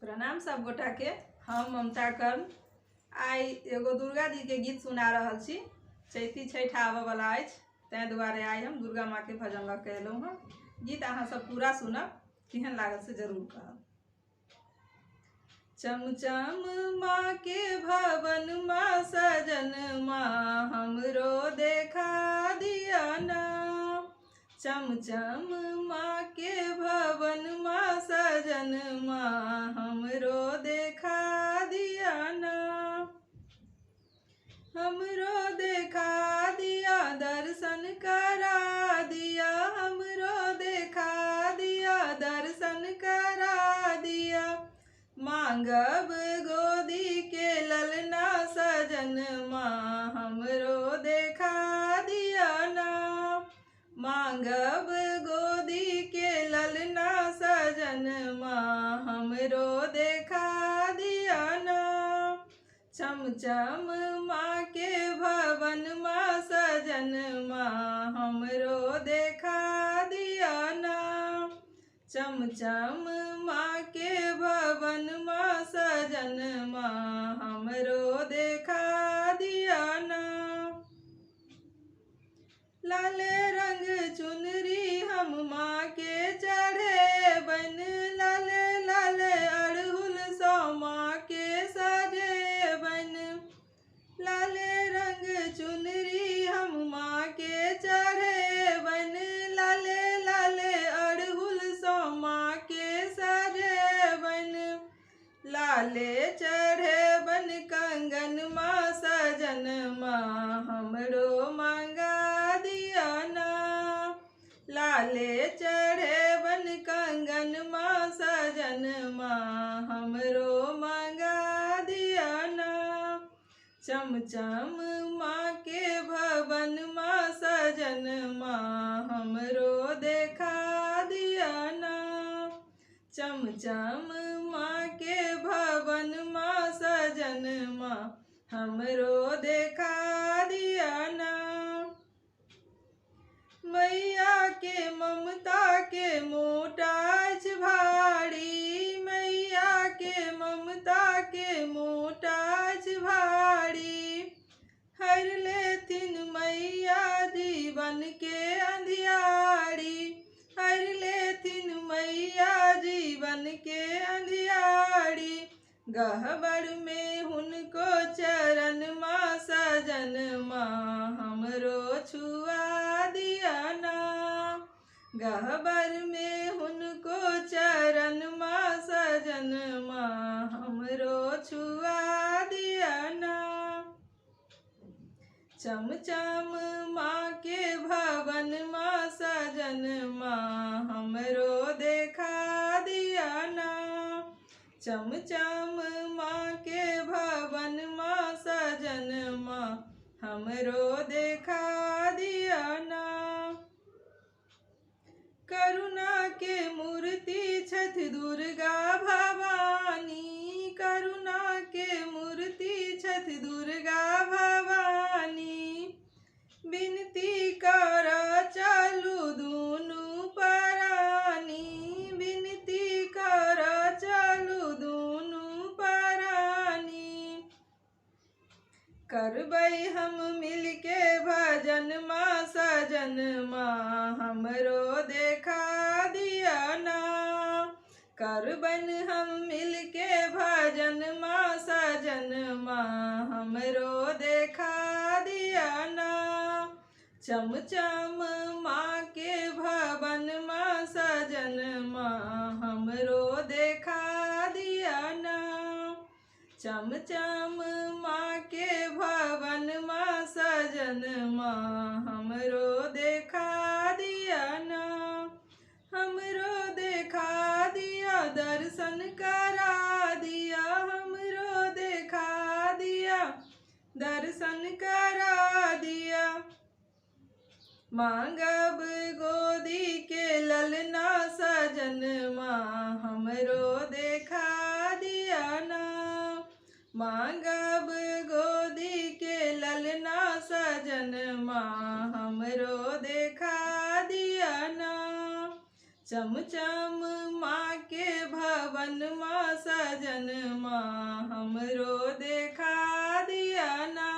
प्रणाम सब गोटा के। हम ममता कर्ण आई एगो दुर्गा जी के गीत सुना रहल छी। चैती छठ आबऽ वाला अछि, तै दुआरे आई हम दुर्गा माँ के भजन लऽ के एलहुँ हँ। गीत अहाँ सब पूरा सुनब, केहन लागल से जरूर कहब। चमचम माँ के भवन माँ सजन माँ हमरो देखा दिया ना। चमचम माँ के भवन माँ सजन माँ हमरो देखा दिया ना। हमरो देखा दिया, दर्शन करा दिया। हमरो देखा दिया, दर्शन करा दिया। मांगब गोदी के ललना सजन माँ हमरो देखा दिया ना। मांगब गोदी के ललना सजन माँ हमरो देखा दिया ना। चमचम माँ के भवन माँ सजन माँ हमरो देखा दिया ना। चमचम माँ के भवन माँ सजन माँ हमरो देखा दिया ना। लाले रंग चुनरी हम माँ के चढ़े बन, लाले लाले अड़हुल सौ माँ के सजे बन। लाले रंग चुनरी हम माँ के चढ़े बन, लाले लाले अड़हुल सौ माँ के सजे बन। लाले चढ़े बन कंगन माँ सजन माँ हमरो मांगा दिया ना। लाले चढ़े बन कंगन माँ सजन माँ हमरो मांगा दिया ना। चमचम माँ के भवन माँ सजन माँ हमरो देखा दिया ना। चमचम माँ के भवन माँ सजन माँ हमरो देखा दिया ना। मैया के ममता के मोटा अछि भारी, मैया के ममता के मोटा अछि भारी। हर लेथिन मैया जीवन के अंधियारी, हर लेथिन मैया जीवन के अंधियारी। गह्वर में हुनको चरण माँ सजन माँ हमरो छुआ दिया ना। गह्वर में हुनको चरण माँ सजन माँ हमरो छुआ दिया ना। चमचम माँ के भवन माँ सजन माँ हमरो देखा दिया ना। चमचम माँ के भवन माँ सजन माँ हमरो देखा दिया ना। करुणा के मूर्ति छथि दुर्गा भवानी, करुणा के मूर्ति छथि दुर्गा भवानी। विनती कर चलू दुनू परानी, विनती कर चलू दुनू परानी। करबै हम मिलके भजन माँ सजन माँ हमरो देखा दिया ना। करबन हम मिलके भजन माँ सजन माँ हमरो देखा दिया ना। चमचम माँ के भवन माँ सजन माँ हमरो देखा दिया ना। चमचम माँ के भवन माँ सजन माँ हमरो देखा दिया ना। हमरो देखा दिया, दर्शन करा दिया। हमरो देखा दिया, दर्शन करा दिया। मांगब गोदी के ललना सजन माँ हमरो देखा दिया ना। मांगब गोदी के ललना सजन माँ हमरो देखा दिया ना। चमचम माँ के भवन भवन माँ सजन माँ हमरो देखा दिया ना।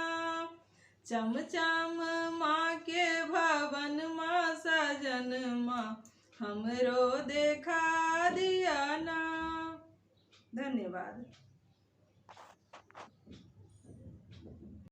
चम चम माँ के भवन माँ सजन माँ हमरो देखा दिया ना। धन्यवाद।